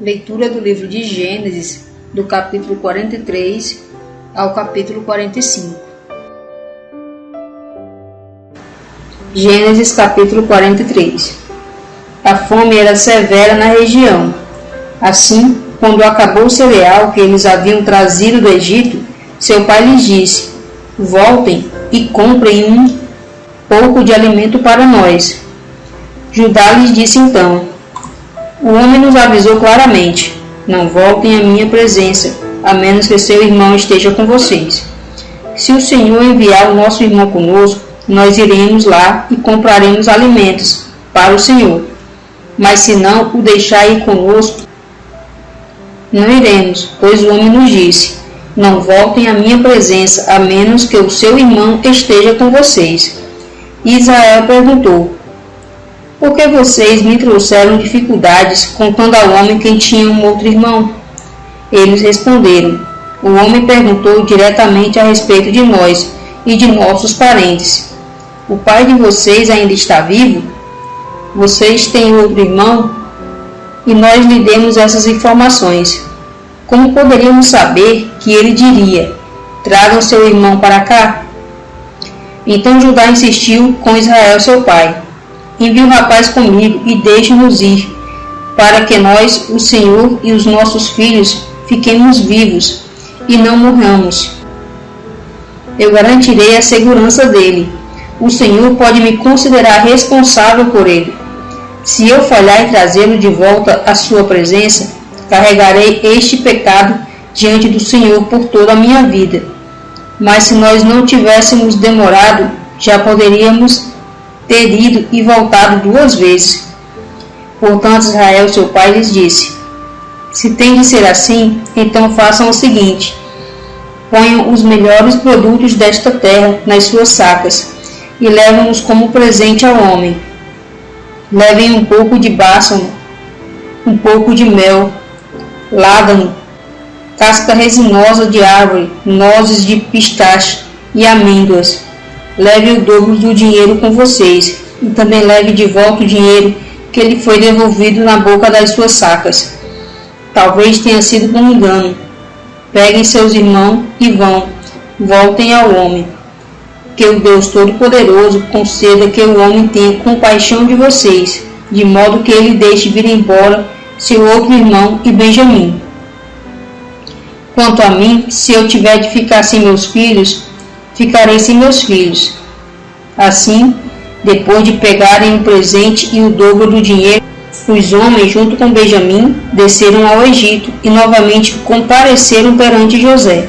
Leitura do livro de Gênesis, do capítulo 43 ao capítulo 45. Gênesis capítulo 43. A fome era severa na região. Assim, quando acabou o cereal que eles haviam trazido do Egito, seu pai lhes disse: voltem e comprem um pouco de alimento para nós. Judá lhes disse então: o homem nos avisou claramente: não voltem à minha presença, a menos que seu irmão esteja com vocês. Se o Senhor enviar o nosso irmão conosco, nós iremos lá e compraremos alimentos para o Senhor. Mas se não o deixar ir conosco, não iremos, pois o homem nos disse: não voltem à minha presença, a menos que o seu irmão esteja com vocês. E Israel perguntou: por que vocês me trouxeram dificuldades, contando ao homem que tinha um outro irmão? Eles responderam: o homem perguntou diretamente a respeito de nós e de nossos parentes. O pai de vocês ainda está vivo? Vocês têm outro irmão? E nós lhe demos essas informações. Como poderíamos saber que ele diria: tragam seu irmão para cá? Então Judá insistiu com Israel seu pai: envie o rapaz comigo e deixe-nos ir, para que nós, o Senhor e os nossos filhos, fiquemos vivos e não morramos. Eu garantirei a segurança dele. O Senhor pode me considerar responsável por ele. Se eu falhar em trazê-lo de volta à sua presença, carregarei este pecado diante do Senhor por toda a minha vida. Mas se nós não tivéssemos demorado, já poderíamos ter ido e voltado 2 vezes. Portanto, Israel, seu pai, lhes disse: se tem de ser assim, então façam o seguinte: ponham os melhores produtos desta terra nas suas sacas e levem-os como presente ao homem. Levem um pouco de bálsamo, um pouco de mel, ládano, casca resinosa de árvore, nozes de pistache e amêndoas. Leve o dobro do dinheiro com vocês, e também leve de volta o dinheiro que lhe foi devolvido na boca das suas sacas. Talvez tenha sido com engano. Peguem seus irmãos e voltem ao homem. Que o Deus Todo-Poderoso conceda que o homem tenha compaixão de vocês, de modo que ele deixe vir embora seu outro irmão e Benjamim. Quanto a mim, se eu tiver de ficar sem meus filhos, ficarei sem meus filhos. Assim, depois de pegarem o presente e o dobro do dinheiro, os homens, junto com Benjamim, desceram ao Egito e novamente compareceram perante José.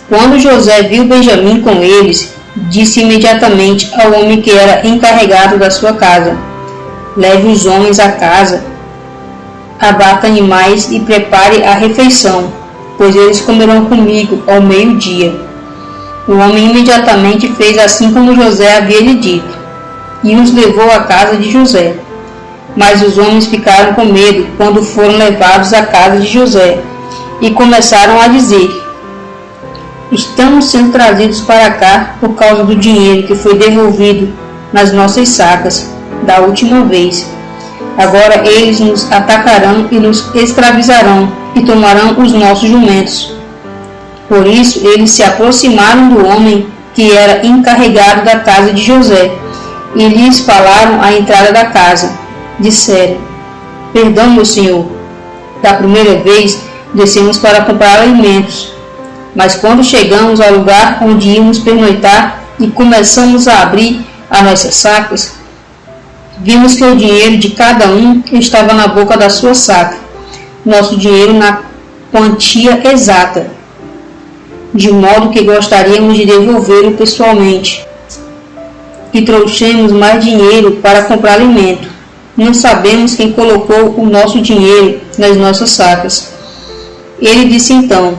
Quando José viu Benjamim com eles, disse imediatamente ao homem que era encarregado da sua casa: leve os homens à casa, abata animais e prepare a refeição, pois eles comerão comigo ao meio-dia. O homem imediatamente fez assim como José havia lhe dito, e os levou à casa de José. Mas os homens ficaram com medo quando foram levados à casa de José, e começaram a dizer: estamos sendo trazidos para cá por causa do dinheiro que foi devolvido nas nossas sacas da última vez. Agora eles nos atacarão e nos escravizarão e tomarão os nossos jumentos. Por isso eles se aproximaram do homem que era encarregado da casa de José e lhes falaram à entrada da casa. Disseram: perdão, meu senhor, da primeira vez descemos para comprar alimentos, mas quando chegamos ao lugar onde íamos pernoitar e começamos a abrir as nossas sacas, vimos que o dinheiro de cada um estava na boca da sua saca, nosso dinheiro na quantia exata, de modo que gostaríamos de devolvê-lo pessoalmente. E trouxemos mais dinheiro para comprar alimento. Não sabemos quem colocou o nosso dinheiro nas nossas sacas. Ele disse então: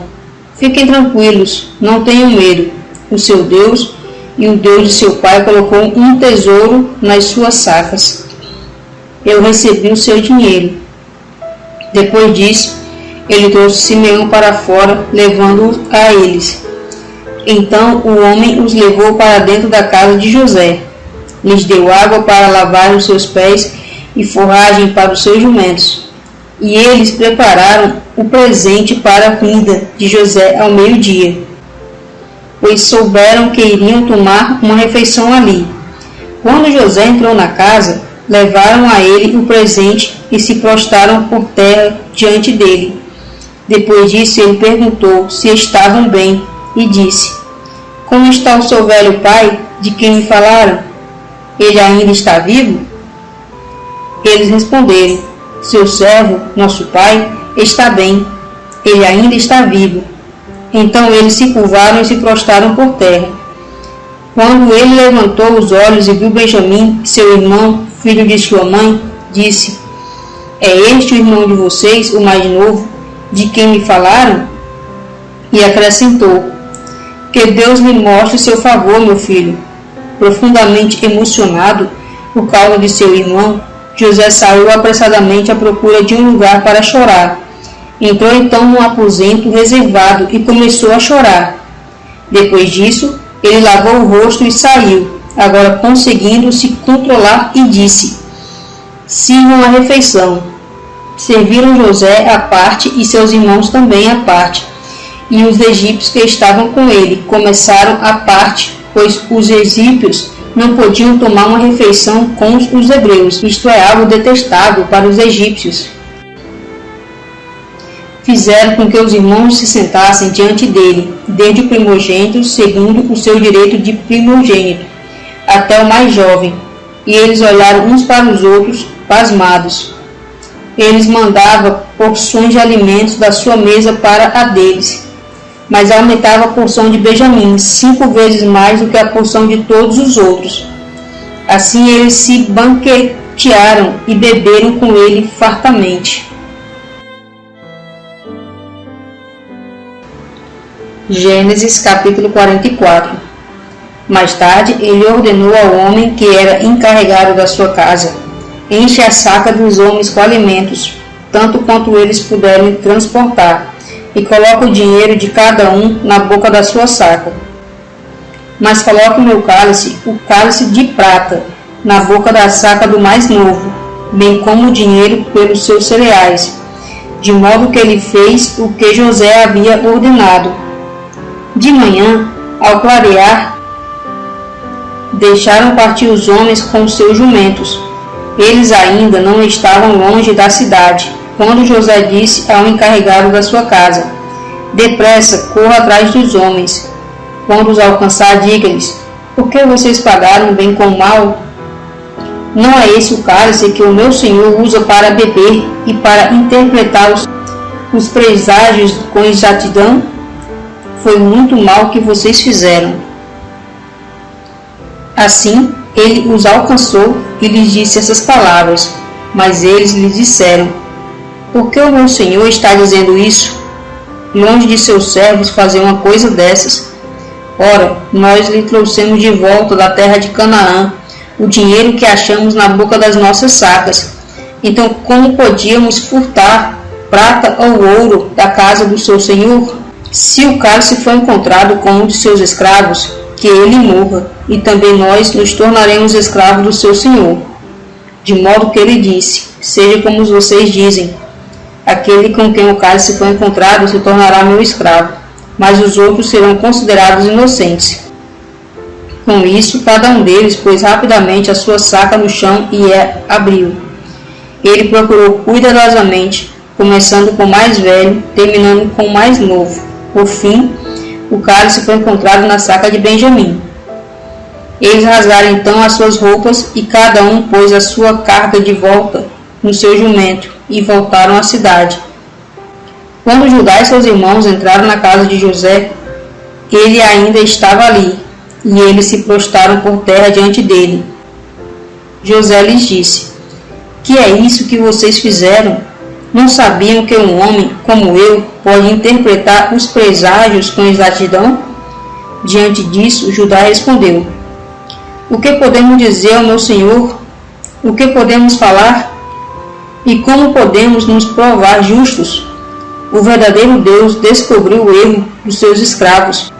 fiquem tranquilos, não tenham medo. O seu Deus e o Deus de seu pai colocou um tesouro nas suas sacas. Eu recebi o seu dinheiro. Depois disso, ele trouxe Simeão para fora, levando-o a eles. Então o homem os levou para dentro da casa de José. Lhes deu água para lavar os seus pés e forragem para os seus jumentos. E eles prepararam o presente para a vinda de José ao meio-dia, pois souberam que iriam tomar uma refeição ali. Quando José entrou na casa, levaram a ele o presente e se prostraram por terra diante dele. Depois disso, ele perguntou se estavam bem e disse: Como está o seu velho pai, de quem me falaram? Ele ainda está vivo? Eles responderam: Seu servo, nosso pai, está bem. Ele ainda está vivo. Então eles se curvaram e se prostraram por terra. Quando ele levantou os olhos e viu Benjamim, seu irmão, filho de sua mãe, disse: É este o irmão de vocês, o mais novo, de quem me falaram? E acrescentou: Que Deus lhe mostre seu favor, meu filho. Profundamente emocionado por causa de seu irmão, José saiu apressadamente à procura de um lugar para chorar. Entrou então num aposento reservado e começou a chorar. Depois disso, ele lavou o rosto e saiu, agora conseguindo se controlar, e disse: Sirvam a refeição. Serviram José à parte e seus irmãos também à parte, e os egípcios que estavam com ele começaram à parte, pois os egípcios não podiam tomar uma refeição com os hebreus, isto é algo detestável para os egípcios. Fizeram com que os irmãos se sentassem diante dele, desde o primogênito, segundo o seu direito de primogênito, até o mais jovem, e eles olharam uns para os outros, pasmados. Eles mandavam porções de alimentos da sua mesa para a deles, mas aumentava a porção de Benjamim 5 vezes mais do que a porção de todos os outros. Assim eles se banquetearam e beberam com ele fartamente. Gênesis capítulo 44. Mais tarde ele ordenou ao homem que era encarregado da sua casa: Enche a saca dos homens com alimentos, tanto quanto eles puderem transportar, e coloca o dinheiro de cada um na boca da sua saca. Mas coloque o meu cálice, o cálice de prata, na boca da saca do mais novo, bem como o dinheiro pelos seus cereais, de modo que ele fez o que José havia ordenado. De manhã, ao clarear, deixaram partir os homens com os seus jumentos. Eles ainda não estavam longe da cidade, quando José disse ao encarregado da sua casa: Depressa, corra atrás dos homens. Quando os alcançar, diga-lhes: Por que vocês pagaram bem com mal? Não é esse o cálice que o meu senhor usa para beber e para interpretar os preságios com exatidão? Foi muito mal que vocês fizeram. Assim, ele os alcançou e lhes disse essas palavras, mas eles lhe disseram: Por que o meu senhor está dizendo isso? Longe de seus servos fazer uma coisa dessas. Ora, nós lhe trouxemos de volta da terra de Canaã o dinheiro que achamos na boca das nossas sacas. Então, como podíamos furtar prata ou ouro da casa do seu senhor? Se o cálice for encontrado com um de seus escravos, que ele morra, e também nós nos tornaremos escravos do seu senhor. De modo que ele disse: Seja como vocês dizem, aquele com quem o cálice for encontrado se tornará meu escravo, mas os outros serão considerados inocentes. Com isso, cada um deles pôs rapidamente a sua saca no chão e a abriu. Ele procurou cuidadosamente, começando com o mais velho, terminando com o mais novo. Por fim, o cálice foi encontrado na saca de Benjamim. Eles rasgaram então as suas roupas e cada um pôs a sua carga de volta no seu jumento e voltaram à cidade. Quando Judá e seus irmãos entraram na casa de José, ele ainda estava ali, e eles se prostraram por terra diante dele. José lhes disse: Que é isso que vocês fizeram? Não sabiam que um homem como eu pode interpretar os preságios com exatidão? Diante disso, Judá respondeu: O que podemos dizer ao meu senhor? O que podemos falar? E como podemos nos provar justos? O verdadeiro Deus descobriu o erro dos seus escravos.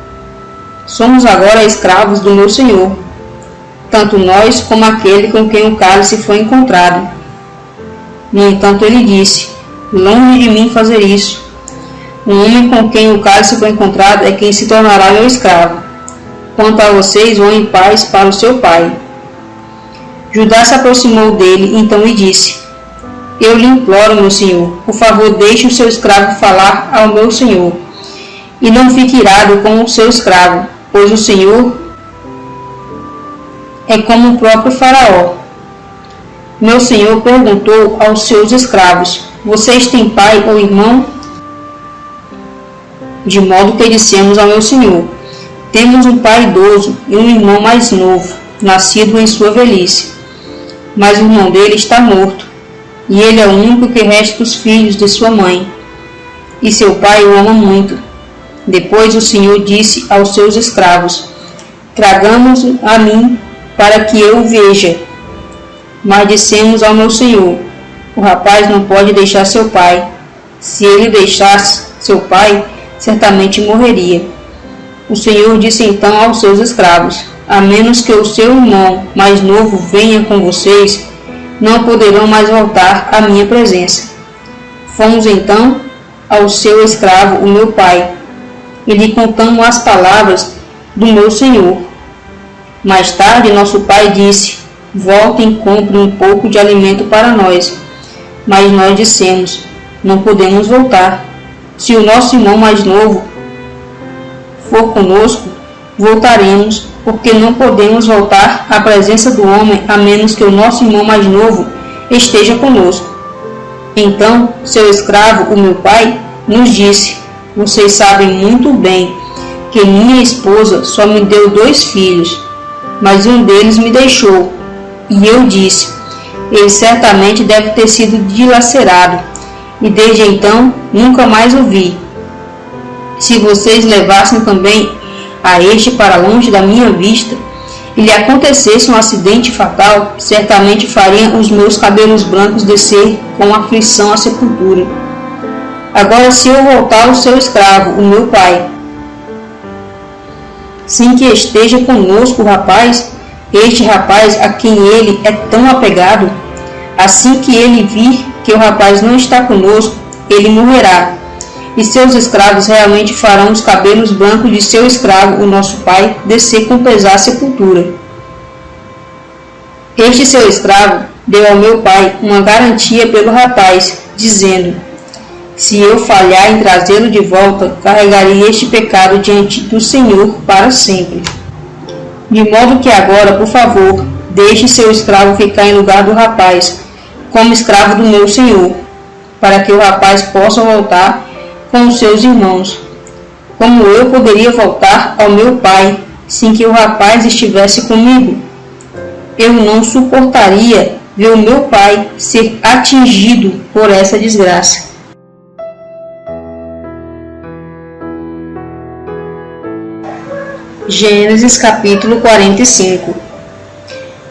Somos agora escravos do meu senhor, tanto nós como aquele com quem o cálice foi encontrado. No entanto, ele disse: Longe de mim fazer isso. O homem com quem o cálice foi encontrado é quem se tornará meu escravo. Quanto a vocês, vão em paz para o seu pai. Judá se aproximou dele, então lhe disse: Eu lhe imploro, meu senhor, por favor, deixe o seu escravo falar ao meu senhor, e não fique irado com o seu escravo, pois o senhor é como o próprio faraó. Meu senhor perguntou aos seus escravos: Vocês têm pai ou irmão? De modo que dissemos ao meu senhor: Temos um pai idoso e um irmão mais novo, nascido em sua velhice. Mas o irmão dele está morto, e ele é o único que resta dos filhos de sua mãe. E seu pai o ama muito. Depois o senhor disse aos seus escravos: Tragamos-o a mim, para que eu o veja. Mas dissemos ao meu senhor: O rapaz não pode deixar seu pai. Se ele deixasse seu pai, certamente morreria. O senhor disse então aos seus escravos: A menos que o seu irmão mais novo venha com vocês, não poderão mais voltar à minha presença. Fomos então ao seu escravo, o meu pai, e lhe contamos as palavras do meu senhor. Mais tarde, nosso pai disse: Voltem e comprem um pouco de alimento para nós. Mas nós dissemos: Não podemos voltar. Se o nosso irmão mais novo for conosco, voltaremos, porque não podemos voltar à presença do homem a menos que o nosso irmão mais novo esteja conosco. Então, seu escravo, o meu pai, nos disse: Vocês sabem muito bem que minha esposa só me deu 2 filhos, mas um deles me deixou. E eu disse: Ele certamente deve ter sido dilacerado, e desde então nunca mais o vi. Se vocês levassem também a este para longe da minha vista, e lhe acontecesse um acidente fatal, certamente fariam os meus cabelos brancos descer com aflição à sepultura. Agora, se eu voltar ao seu escravo, o meu pai, sem que esteja conosco o rapaz, este rapaz a quem ele é tão apegado, assim que ele vir que o rapaz não está conosco, ele morrerá. E seus escravos realmente farão os cabelos brancos de seu escravo, o nosso pai, descer com pesar à sepultura. Este seu escravo deu ao meu pai uma garantia pelo rapaz, dizendo: Se eu falhar em trazê-lo de volta, carregarei este pecado diante do Senhor para sempre. De modo que agora, por favor, deixe seu escravo ficar em lugar do rapaz, como escravo do meu senhor, para que o rapaz possa voltar com os seus irmãos, como eu poderia voltar ao meu pai, sem que o rapaz estivesse comigo. Eu não suportaria ver o meu pai ser atingido por essa desgraça. Gênesis capítulo 45.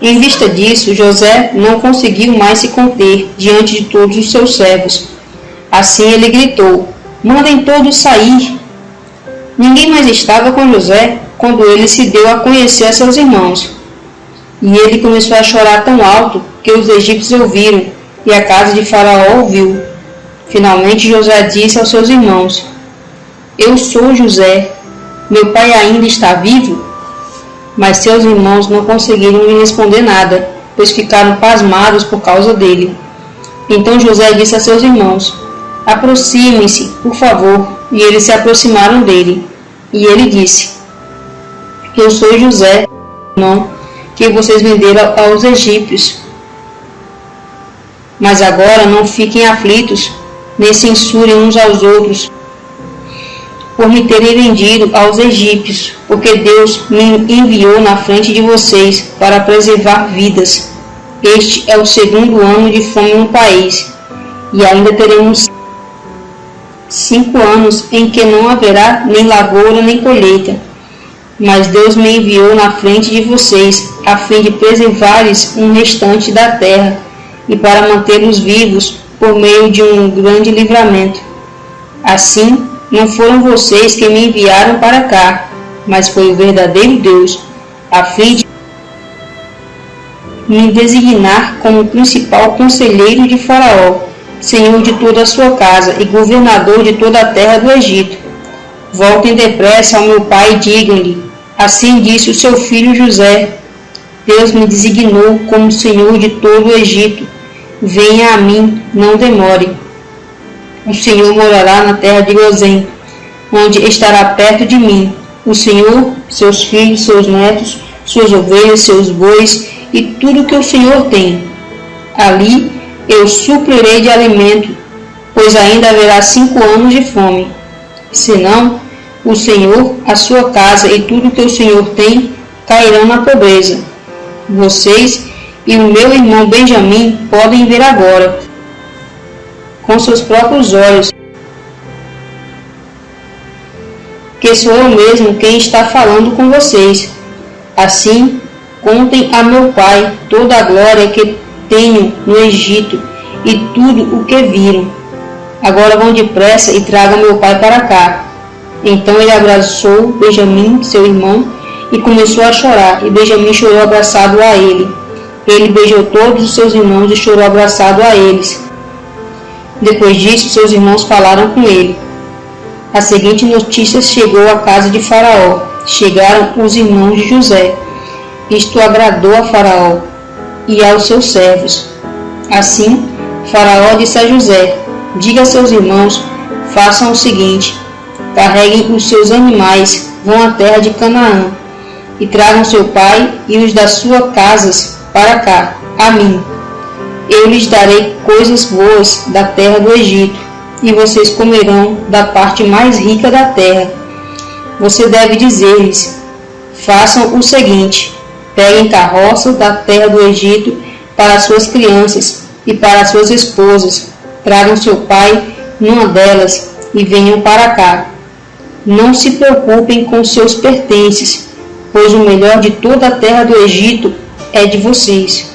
Em vista disso, José não conseguiu mais se conter diante de todos os seus servos. Assim ele gritou: Mandem todos sair. Ninguém mais estava com José quando ele se deu a conhecer a seus irmãos. E ele começou a chorar tão alto que os egípcios ouviram e a casa de Faraó ouviu. Finalmente José disse aos seus irmãos: Eu sou José. Meu pai ainda está vivo? Mas seus irmãos não conseguiram lhe responder nada, pois ficaram pasmados por causa dele. Então José disse a seus irmãos: Aproximem-se, por favor. E eles se aproximaram dele. E ele disse: Eu sou José, irmão, que vocês venderam aos egípcios. Mas agora não fiquem aflitos, nem censurem uns aos outros, por me terem vendido aos egípcios, porque Deus me enviou na frente de vocês para preservar vidas. Este é o 2º ano de fome no país, e ainda teremos 5 anos em que não haverá nem lavoura nem colheita. Mas Deus me enviou na frente de vocês, a fim de preservar-lhes um restante da terra, e para mantê-los vivos por meio de um grande livramento. Assim, não foram vocês que me enviaram para cá, mas foi o verdadeiro Deus, a fim de me designar como principal conselheiro de Faraó. senhor de toda a sua casa e governador de toda a terra do Egito. Voltem depressa ao meu pai e digam-lhe: assim disse o seu filho José: Deus me designou como senhor de todo o Egito. Venha a mim, não demore. O Senhor morará na terra de Gozém, onde estará perto de mim. O Senhor, seus filhos, seus netos, suas ovelhas, seus bois e tudo que o Senhor tem. Ali eu suprirei de alimento, pois ainda haverá 5 anos de fome. Senão, o Senhor, a sua casa e tudo que o Senhor tem cairão na pobreza. Vocês e o meu irmão Benjamim podem ver agora, com seus próprios olhos, que sou eu mesmo quem está falando com vocês. Assim, contem a meu pai toda a glória que tenho no Egito e tudo o que viram. Agora vão depressa e tragam meu pai para cá. Então ele abraçou Benjamim, seu irmão, e começou a chorar, e Benjamim chorou abraçado a ele. Ele beijou todos os seus irmãos e chorou abraçado a eles. Depois disso, seus irmãos falaram com ele. A seguinte notícia chegou à casa de Faraó. Chegaram os irmãos de José. Isto agradou a Faraó e aos seus servos. Assim, Faraó disse a José: diga a seus irmãos, façam o seguinte: carreguem os seus animais, vão à terra de Canaã, e tragam seu pai e os das suas casas para cá, a mim. Eu lhes darei coisas boas da terra do Egito, e vocês comerão da parte mais rica da terra. Você deve dizer-lhes: façam o seguinte: peguem carroças da terra do Egito para suas crianças e para suas esposas, tragam seu pai numa delas e venham para cá. Não se preocupem com seus pertences, pois o melhor de toda a terra do Egito é de vocês.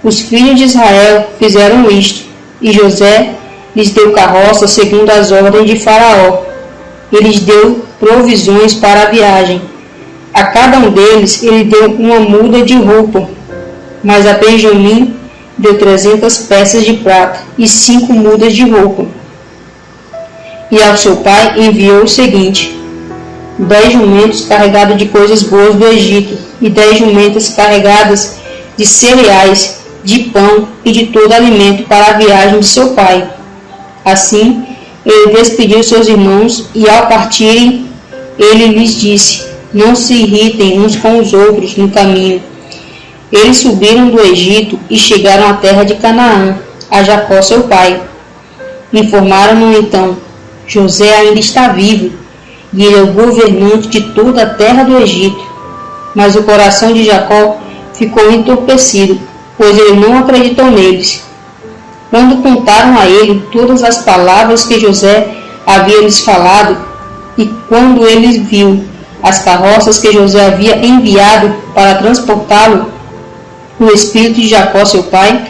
Os filhos de Israel fizeram isto, e José lhes deu carroças segundo as ordens de Faraó. Ele lhes deu provisões para a viagem. A cada um deles ele deu uma muda de roupa, mas a Benjamim deu 300 peças de prata e 5 mudas de roupa. E ao seu pai enviou o seguinte: 10 jumentos carregados de coisas boas do Egito, e 10 jumentas carregadas de cereais, de pão e de todo alimento para a viagem de seu pai. Assim, ele despediu seus irmãos e, ao partirem, ele lhes disse: não se irritem uns com os outros no caminho. Eles subiram do Egito e chegaram à terra de Canaã, a Jacó seu pai. Informaram-no então: José ainda está vivo, e ele é o governante de toda a terra do Egito. Mas o coração de Jacó ficou entorpecido, pois ele não acreditou neles. Quando contaram a ele todas as palavras que José havia lhes falado, e quando ele viu as carroças que José havia enviado para transportá-lo, o espírito de Jacó, seu pai,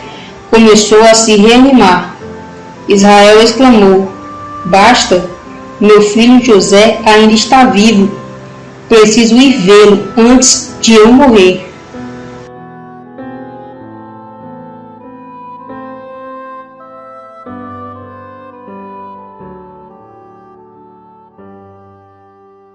começou a se reanimar. Israel exclamou: basta, meu filho José ainda está vivo. Preciso ir vê-lo antes de eu morrer.